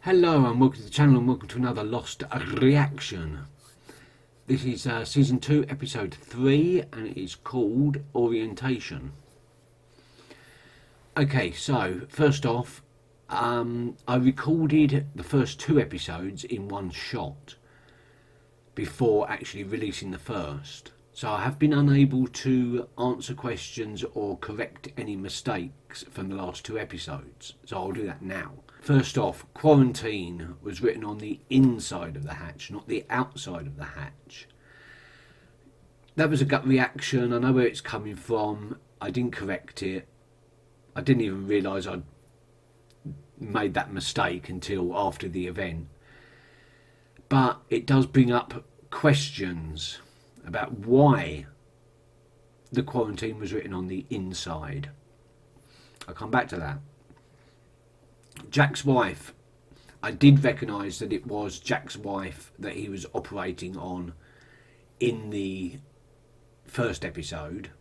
Hello and welcome to the channel and welcome to another Lost reaction. This is season 2 episode 3 and it is called Orientation. Okay, so first off, I recorded the first 2 episodes in one shot before actually releasing the first. So I have been unable to answer questions or correct any mistakes from the last 2 episodes. So I'll do that now. First off, quarantine was written on the inside of the hatch, not the outside of the hatch. That was a gut reaction. I know where it's coming from. I didn't correct it. I didn't even realise I'd made that mistake until after the event. But it does bring up questions about why the quarantine was written on the inside. I'll come back to that. Jack's wife, I did recognise that it was Jack's wife that he was operating on in the first episode.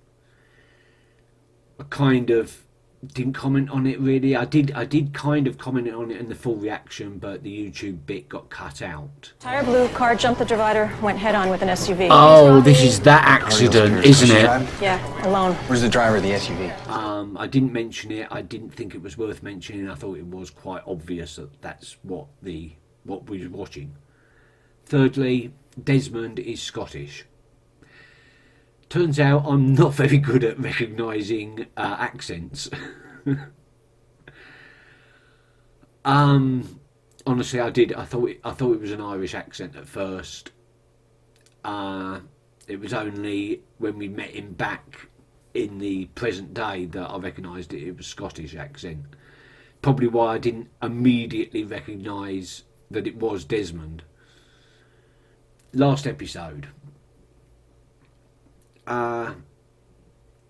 I kind of didn't comment on it really. I did kind of comment on it in the full reaction, but the YouTube bit got cut out. Tire blew, car jumped the divider, went head on with an SUV. Oh, this is that accident, isn't it? Yeah, alone. Where's the driver of the SUV? I didn't mention it. I didn't think it was worth mentioning. I thought it was quite obvious that that's what we were watching. Thirdly, Desmond is Scottish. Turns out I'm not very good at recognising accents. Honestly, I did. I thought it was an Irish accent at first. It was only when we met him back in the present day that I recognised it was Scottish accent. Probably why I didn't immediately recognise that it was Desmond. Last episode. In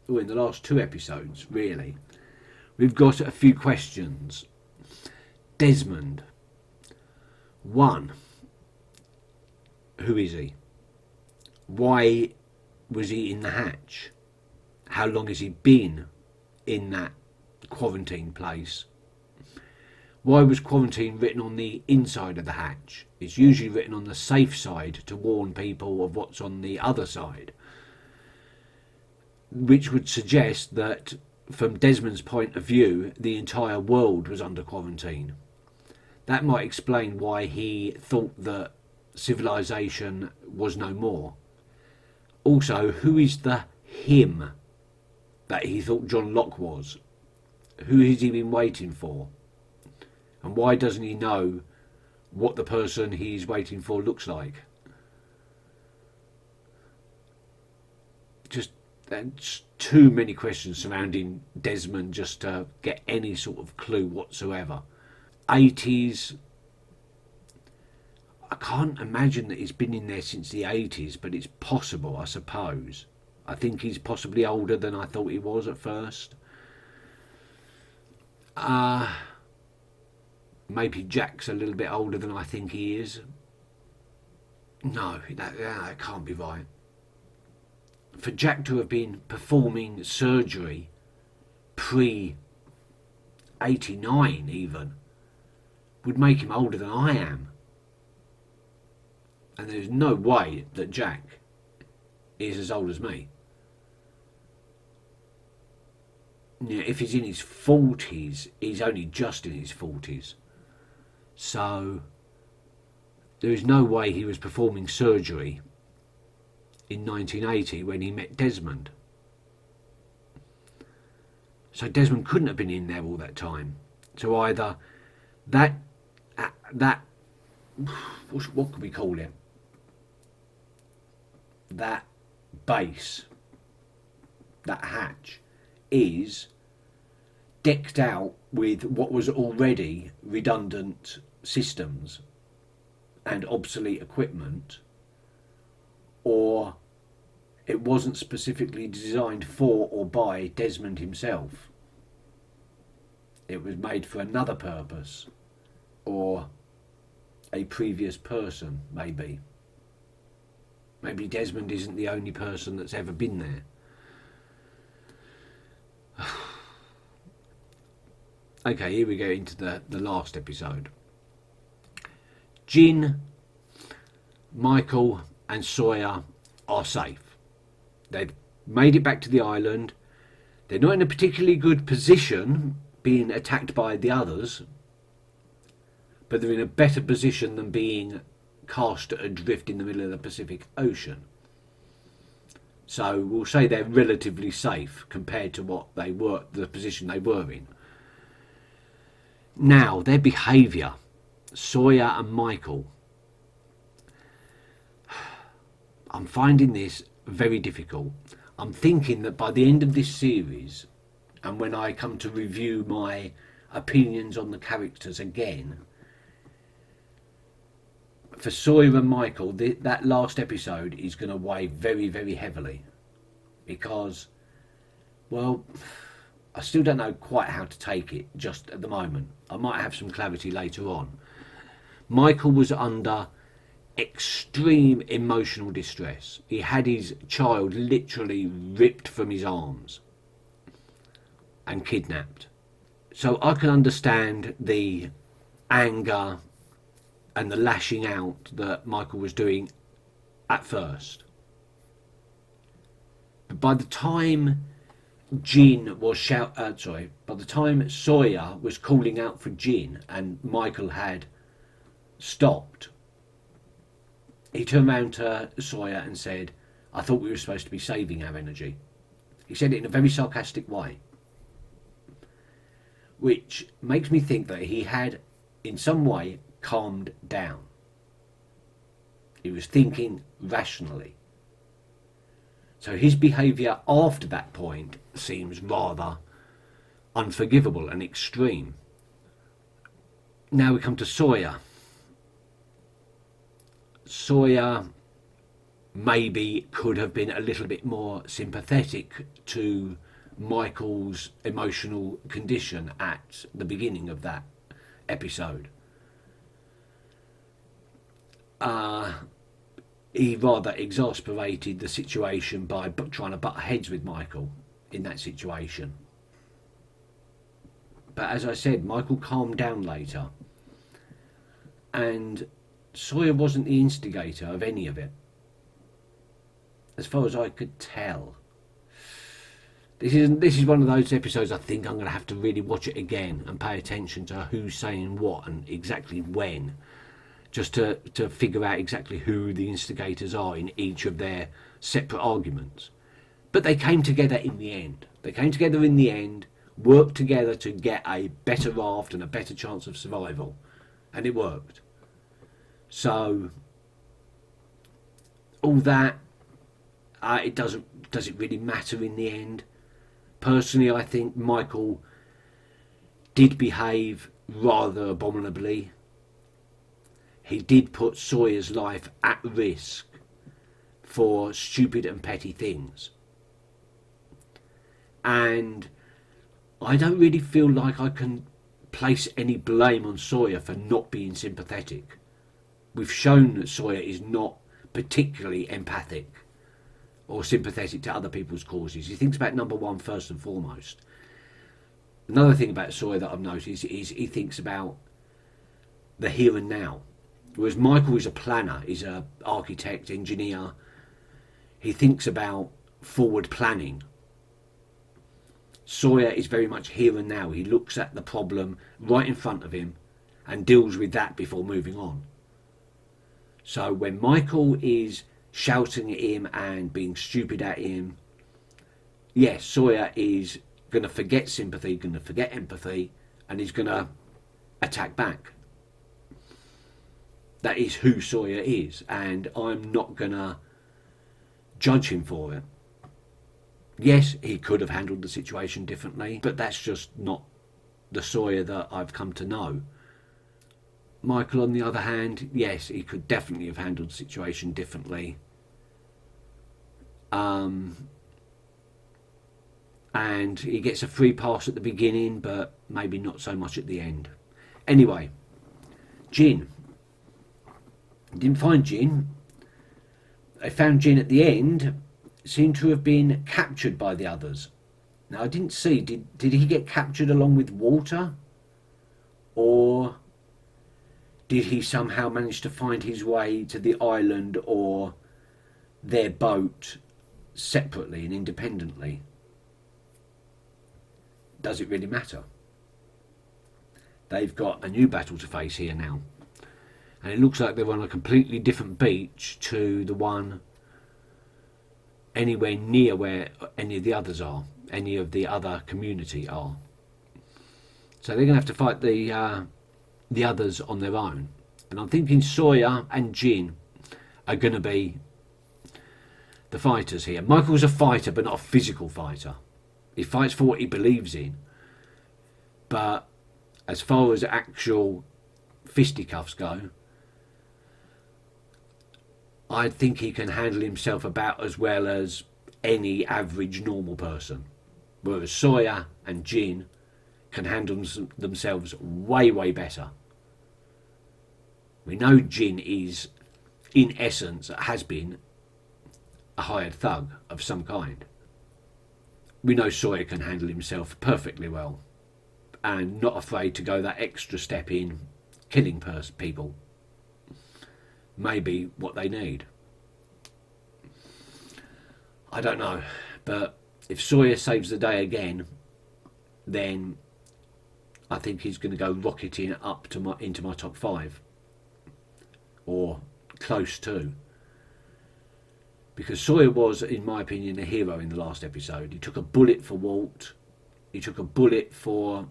the last 2 episodes, really, we've got a few questions. Desmond. 1. Who is he? Why was he in the hatch? How long has he been in that quarantine place? Why was quarantine written on the inside of the hatch? It's usually written on the safe side to warn people of what's on the other side, which would suggest that from Desmond's point of view the entire world was under quarantine. That might explain why he thought that civilization was no more. Also, who is the him that he thought John Locke was? Who has he been waiting for? And why doesn't he know what the person he's waiting for looks like? Just that's too many questions surrounding Desmond just to get any sort of clue whatsoever. 80s. I can't imagine that he's been in there since the 80s, but it's possible, I suppose. I think he's possibly older than I thought he was at first. Maybe Jack's a little bit older than I think he is. No, that can't be right. For Jack to have been performing surgery pre-89 even would make him older than I am. And there's no way that Jack is as old as me. Yeah, if he's in his 40s, he's only just in his 40s. So there is no way he was performing surgery in 1980 when he met Desmond. So Desmond couldn't have been in there all that time. So either that what could we call it? That base, that hatch, is decked out with what was already redundant systems and obsolete equipment, or it wasn't specifically designed for or by Desmond himself. It was made for another purpose, or a previous person, maybe. Maybe Desmond isn't the only person that's ever been there. Okay, here we go into the last episode. Jin, Michael and Sawyer are safe. They've made it back to the island. They're not in a particularly good position being attacked by the others, but they're in a better position than being cast adrift in the middle of the Pacific Ocean. So we'll say they're relatively safe compared to what they were, the position they were in. Now, their behaviour, Sawyer and Michael, I'm finding this very difficult. I'm thinking that by the end of this series, and when I come to review my opinions on the characters again, for Sawyer and Michael, that last episode is going to weigh very, very heavily. Because, well, I still don't know quite how to take it just at the moment. I might have some clarity later on. Michael was under extreme emotional distress. He had his child literally ripped from his arms and kidnapped. So I can understand the anger and the lashing out that Michael was doing at first. But by the time by the time Sawyer was calling out for Jin and Michael had stopped, he turned around to Sawyer and said, "I thought we were supposed to be saving our energy." He said it in a very sarcastic way, which makes me think that he had in some way calmed down. He was thinking rationally. So his behaviour after that point seems rather unforgivable and extreme. Now we come to Sawyer. Sawyer maybe could have been a little bit more sympathetic to Michael's emotional condition at the beginning of that episode. He rather exasperated the situation by trying to butt heads with Michael in that situation. But as I said, Michael calmed down later, and Sawyer wasn't the instigator of any of it, as far as I could tell. This is one of those episodes I think I'm going to have to really watch it again and pay attention to who's saying what and exactly when, just to figure out exactly who the instigators are in each of their separate arguments. But they came together in the end. Worked together to get a better raft and a better chance of survival. And it worked. So, all that, does it really matter in the end? Personally, I think Michael did behave rather abominably. He did put Sawyer's life at risk for stupid and petty things. And I don't really feel like I can place any blame on Sawyer for not being sympathetic. We've shown that Sawyer is not particularly empathic or sympathetic to other people's causes. He thinks about number one first and foremost. Another thing about Sawyer that I've noticed is he thinks about the here and now. Whereas Michael is a planner, he's an architect, engineer. He thinks about forward planning. Sawyer is very much here and now. He looks at the problem right in front of him and deals with that before moving on. So when Michael is shouting at him and being stupid at him, yes, Sawyer is going to forget sympathy, going to forget empathy, and he's going to attack back. That is who Sawyer is, and I'm not going to judge him for it. Yes, he could have handled the situation differently, but that's just not the Sawyer that I've come to know. Michael, on the other hand, yes, he could definitely have handled the situation differently. And he gets a free pass at the beginning, but maybe not so much at the end. Anyway, Jin. Didn't find Jin. They found Jin at the end. Seemed to have been captured by the others. Now I didn't see. Did he get captured along with Walter, or Did he somehow manage to find his way to the island or their boat separately and independently? Does it really matter? They've got a new battle to face here now. And it looks like they're on a completely different beach to the one anywhere near where any of the others are, any of the other community are. So they're going to have to fight the others on their own. And I'm thinking Sawyer and Jin are going to be the fighters here. Michael's a fighter, but not a physical fighter. He fights for what he believes in. But as far as actual fisticuffs go, I think he can handle himself about as well as any average normal person. Whereas Sawyer and Jin can handle themselves way, way better. We know Jin is, in essence, has been a hired thug of some kind. We know Sawyer can handle himself perfectly well and not afraid to go that extra step in killing people. Maybe what they need. I don't know, but if Sawyer saves the day again, then I think he's going to go rocketing up to into my top 5, or close to. Because Sawyer was, in my opinion, a hero in the last episode. He took a bullet for Walt. He took a bullet for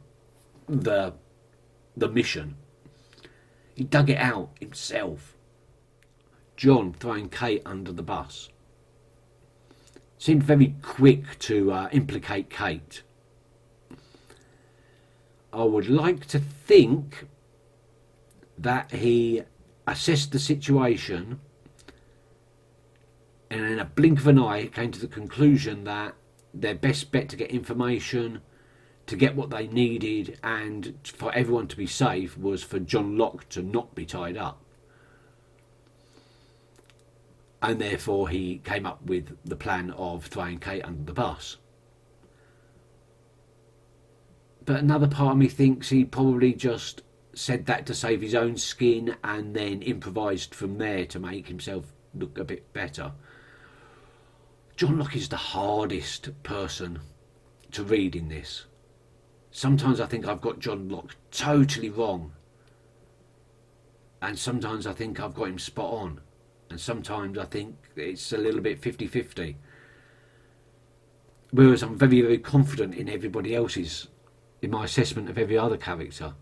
the mission. He dug it out himself. John throwing Kate under the bus. Seemed very quick to implicate Kate. I would like to think that he assessed the situation and in a blink of an eye came to the conclusion that their best bet to get information, to get what they needed, and for everyone to be safe was for John Locke to not be tied up. And therefore he came up with the plan of throwing Kate under the bus. But another part of me thinks he probably just said that to save his own skin and then improvised from there to make himself look a bit better. John Locke is the hardest person to read in this. Sometimes I think I've got John Locke totally wrong. And sometimes I think I've got him spot on. And sometimes I think it's a little bit 50-50. Whereas I'm very, very confident in everybody else's, in my assessment of every other character.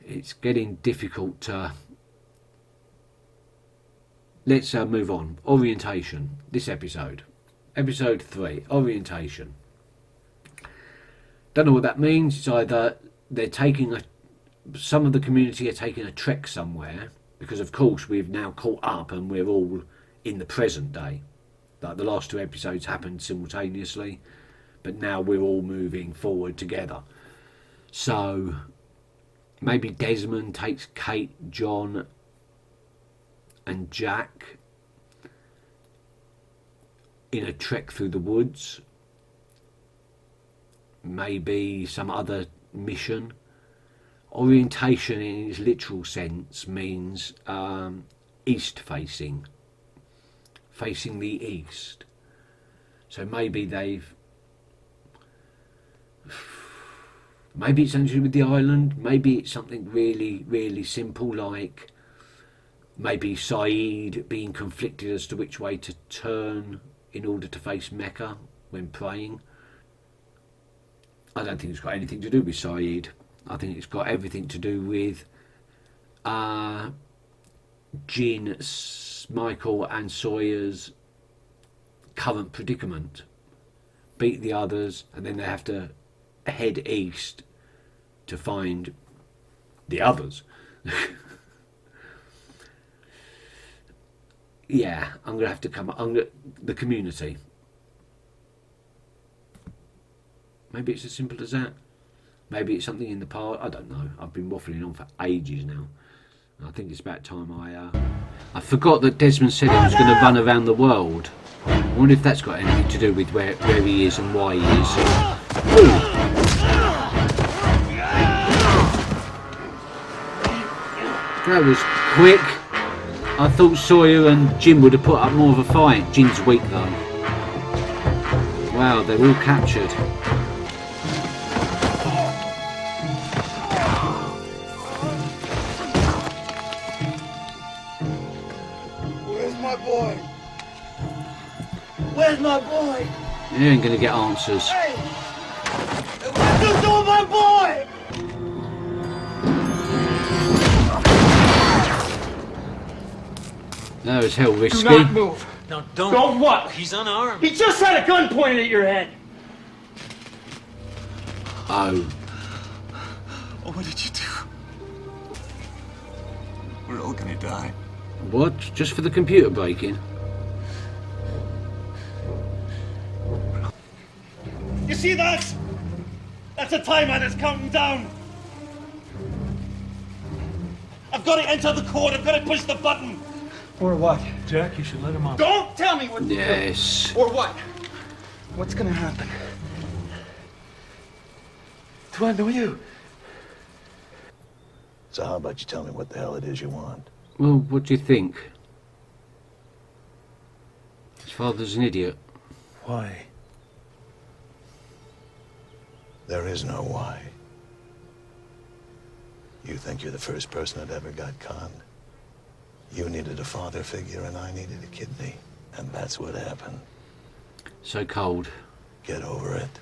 It's getting difficult to... Let's move on. Orientation. This episode. Episode 3. Orientation. Don't know what that means. It's either they're taking some of the community are taking a trek somewhere, because of course we've now caught up and we're all in the present day. Like the last 2 episodes happened simultaneously, but now we're all moving forward together. So maybe Desmond takes Kate, John and Jack in a trek through the woods. Maybe some other mission. Orientation in its literal sense means east facing. Facing the east. So maybe maybe it's something to do with the island. Maybe it's something really, really simple, like maybe Saeed being conflicted as to which way to turn in order to face Mecca when praying. I don't think it's got anything to do with Saeed. I think it's got everything to do with Jin, Michael and Sawyer's current predicament. Beat the others and then they have to head east to find the others. Yeah, I'm going to have to come up. The community. Maybe it's as simple as that. Maybe it's something in the past. I don't know. I've been waffling on for ages now. I think it's about time I forgot that Desmond said he was going to run around the world. I wonder if that's got anything to do with where he is and why he is. Ooh. That was quick. I thought Sawyer and Jim would have put up more of a fight. Jim's weak though. Wow, they're all captured. Where's my boy? Where's my boy? You ain't gonna get answers. Hey! What you do with my boy? That was hell risky. Do not move. No, don't. Don't what? He's unarmed. He just had a gun pointed at your head. Oh. Oh, what did you do? We're all gonna die. What? Just for the computer breaking? You see that? That's a timer that's counting down. I've got to enter the code. I've got to push the button. Or what? Jack, you should let him off. Don't tell me what to do. Yes. Or what? What's gonna happen? Do I know you? So how about you tell me what the hell it is you want? Well, what do you think? His father's an idiot. Why? There is no why. You think you're the first person that ever got conned? You needed a father figure and I needed a kidney. And that's what happened. So cold. Get over it.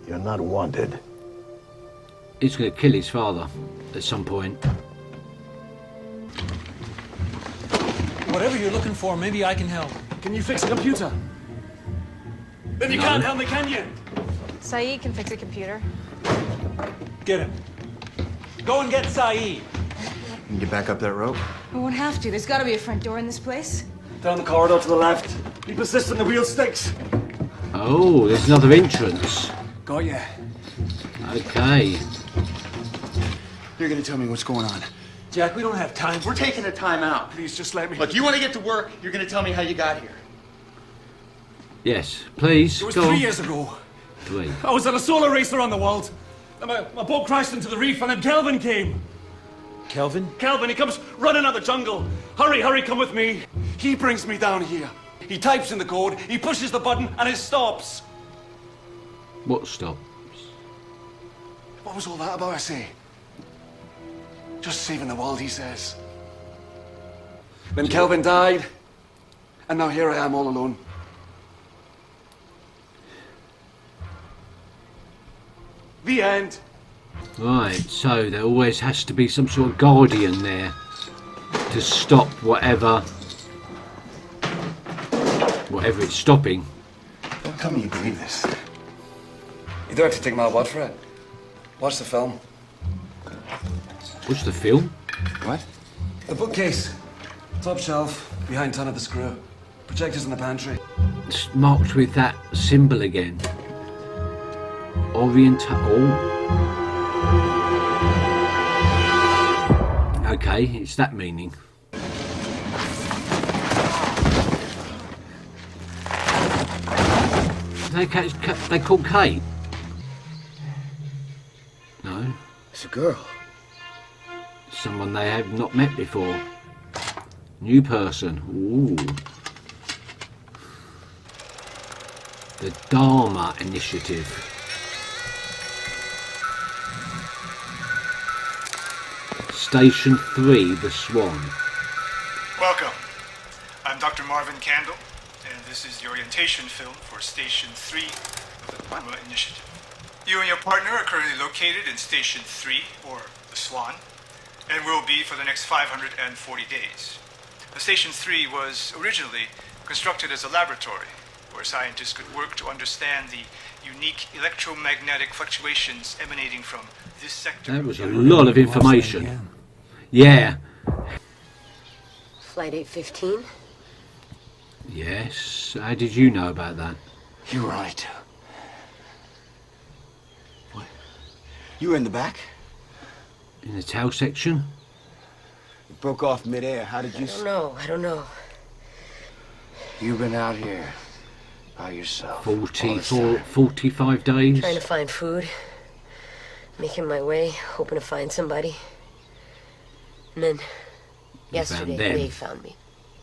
You're not wanted. He's gonna kill his father at some point. Whatever you're looking for, maybe I can help. Can you fix a computer? Then you No. can't help me, can you? Saeed can fix a computer. Get him. Go and get Saeed. Can you back up that rope? We won't have to. There's got to be a front door in this place. Down the corridor to the left. Be persistent, the wheel sticks. Oh, there's another entrance. Got ya. Okay. You're gonna tell me what's going on. Jack, we don't have time. We're taking a time out. Please, just let me. Look, you want to get to work, you're gonna tell me how you got here. Yes, please. It was Go 3 on. years ago. 3. I was on a solar race around the world. And my boat crashed into the reef and then Kelvin came. Kelvin? Kelvin, he comes running out of the jungle. Hurry, hurry, come with me. He brings me down here. He types in the code, he pushes the button, and it stops. What stops? What was all that about, I say? Just saving the world, he says. Then Kelvin died, and now here I am all alone. The end. Right, so there always has to be some sort of guardian there to stop whatever it's stopping. Don't tell me you believe this. You don't have to take my word for it. Watch the film. What's the film? What? The bookcase. Top shelf, behind ton of the screw. Projectors in the pantry. It's marked with that symbol again. Okay, it's that meaning. They call Kate? No. It's a girl. Someone they have not met before. New person. Ooh. The Dharma Initiative. Station 3, The Swan. Welcome. I'm Dr. Marvin Candle, and this is the orientation film for Station 3 of the Dharma Initiative. You and your partner are currently located in Station 3, or The Swan, and will be for the next 540 days. Station 3 was originally constructed as a laboratory where scientists could work to understand the unique electromagnetic fluctuations emanating from this sector. That was a lot of information. Yeah. Flight 815? Yes. How did you know about that? You were on it too. What? You were in the back? In the tail section? It broke off midair. How did you... I don't know. You've been out here by yourself. all this time. 45 days. Trying to find food. Making my way, hoping to find somebody. And then, yesterday, they found me.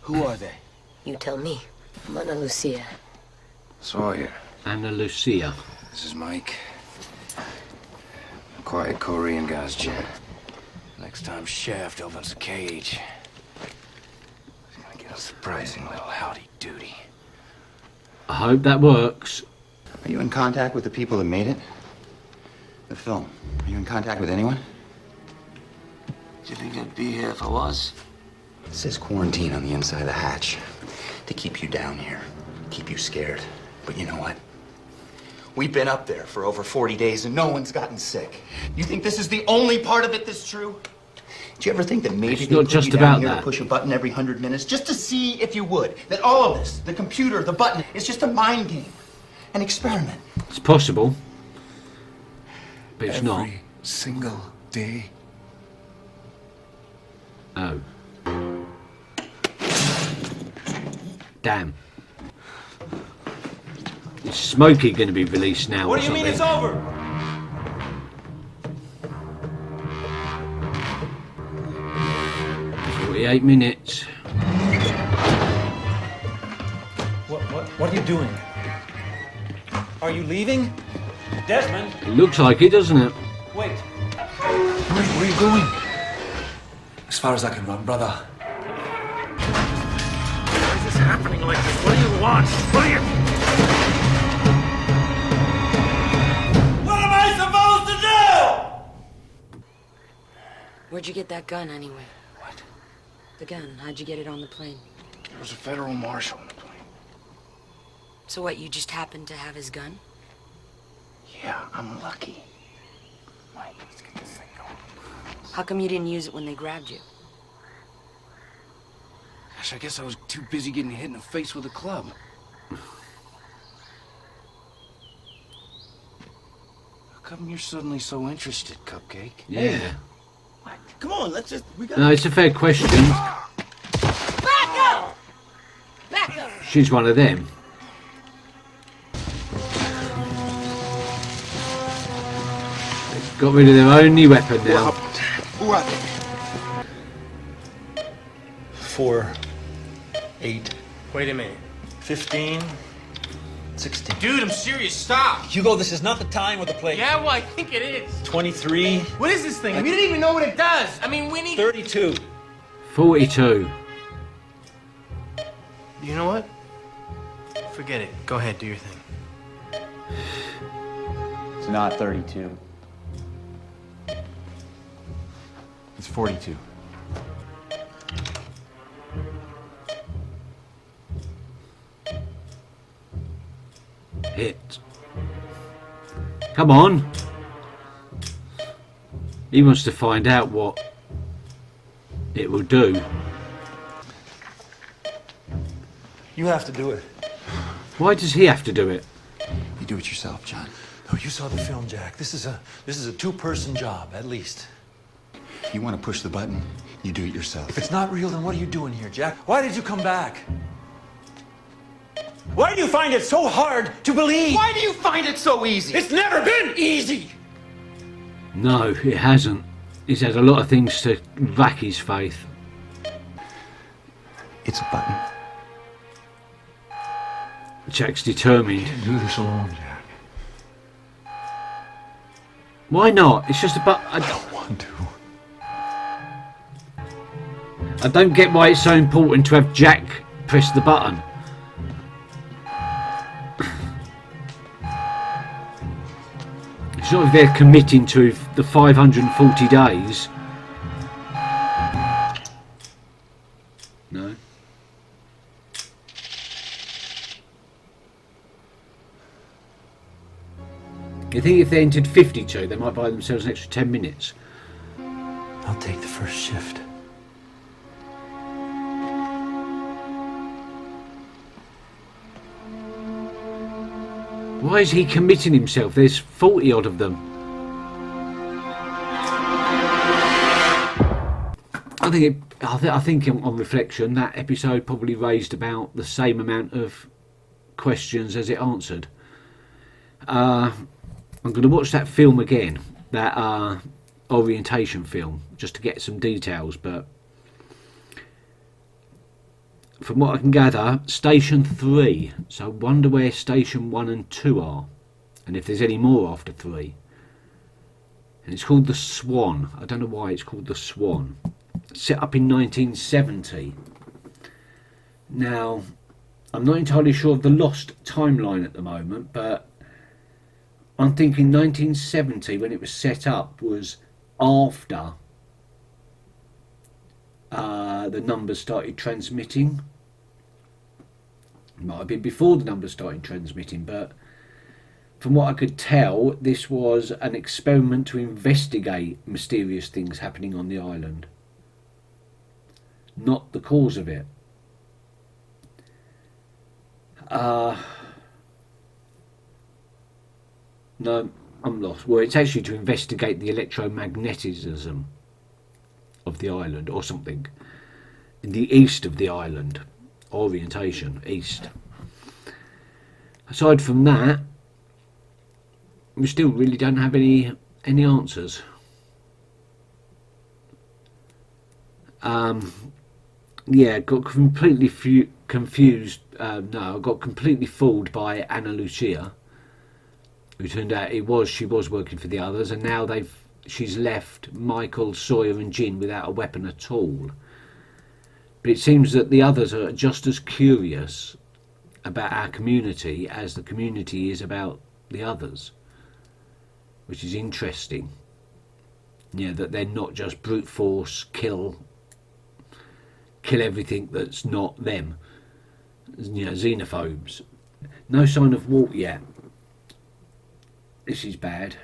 Who are they? You tell me. I'm Ana Lucia. Sawyer. Ana Lucia. This is Mike. Quiet Korean guy's Jen. Next time Shaft opens the cage, he's gonna get a surprising little howdy-doody. I hope that works. Are you in contact with the people that made it? The film. Are you in contact with anyone? Do you think I'd be here if I was? It says quarantine on the inside of the hatch. To keep you down here. Keep you scared. But you know what? We've been up there for over 40 days and no one's gotten sick. You think this is the only part of it that's true? Do you ever think that maybe it's they not put just you down about here that. to push a button every 100 minutes just to see if you would? That all of this, the computer, the button, is just a mind game, an experiment. It's possible, but it's not. Every single day. Oh. Damn. Is Smokey going to be released now What or do you something? mean it's over? "48 minutes. What are you doing? Are you leaving? Desmond? It looks like it, doesn't it? Wait. Where are you going? As far as I can run, brother. Why is this happening like this? What do you want? What are you... What am I supposed to do? Where'd you get that gun, anyway? What? The gun. How'd you get it on the plane? There was a federal marshal on the plane. So what, you just happened to have his gun? Yeah, I'm lucky. Mike, let's get this thing going. How come you didn't use it when they grabbed you? Gosh, I guess I was too busy getting hit in the face with a club. How come you're suddenly so interested, Cupcake? Yeah. What? Come on, let's just... We got... No, it's a fair question. Back up! Back up! She's one of them. They've got rid of their only weapon now. Who are they? 4, 8, Wait a minute. 15, 16. Dude, I'm serious. Stop. Hugo, this is not the time or the place. Yeah, well, I think it is. 23, What is this thing? We didn't even know what it does. I mean, we need... 32. 42. You know what? Forget it. Go ahead, do your thing. It's not 32. It's 42. Hit. Come on. He wants to find out what it will do. You have to do it. Why does he have to do it? You do it yourself, John. No, you saw the film, Jack. This is a two-person job, at least. You want to push the button, you do it If yourself. it's not real, then what are you doing here, Jack? Why did you come back? Why do you find it so hard to believe? Why do you find it so easy? It's never been easy! No, it hasn't. He's had a lot of things to rack his faith. It's a button. Jack's determined. Do this alone, Jack. Why not? It's just about... I don't want to. I don't get why it's so important to have Jack press the button. It's not if they're committing to the 540 days. No. You think if they entered 52, they might buy themselves an extra 10 minutes? I'll take the first shift. Why is he committing himself? There's 40 odd of them. I think on reflection, that episode probably raised about the same amount of questions as it answered. I'm going to watch that film again, that orientation film just to get some details, but from what I can gather, Station 3. So I wonder where Station 1 and 2 are, and if there's any more after 3. And it's called the Swan. I don't know why it's called the Swan. Set up in 1970. Now, I'm not entirely sure of the lost timeline at the moment, but I'm thinking 1970, when it was set up, was after the numbers started transmitting. It might have been before the numbers started transmitting, but from what I could tell, this was an experiment to investigate mysterious things happening on the island, not the cause of it. No, I'm lost. Well, it's actually to investigate the electromagnetism of the island or something. In the east of the island. Orientation, east. Aside from that, we still really don't have any answers. Yeah, got completely confused. No, I got completely fooled by Anna Lucia, who turned out she was working for the others, and now she's left Michael, Sawyer, and Jin without a weapon at all. But it seems that the others are just as curious about our community as the community is about the others, which is interesting. Yeah, that they're not just brute force, kill everything that's not them. You know, xenophobes. No sign of Walt yet. This is bad.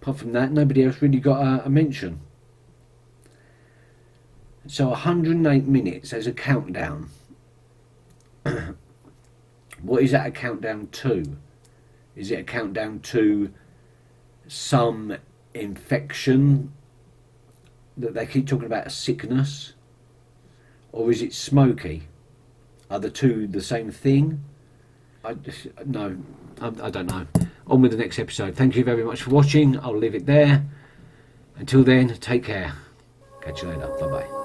Apart from that, nobody else really got a mention. So 108 minutes as a countdown. What is that a countdown to? Is it a countdown to some infection that they keep talking about, a sickness? Or is it Smokey? Are the two the same thing? I don't know. On with the next episode. Thank you very much for watching. I'll leave it there. Until then, take care. Catch you later. Bye bye.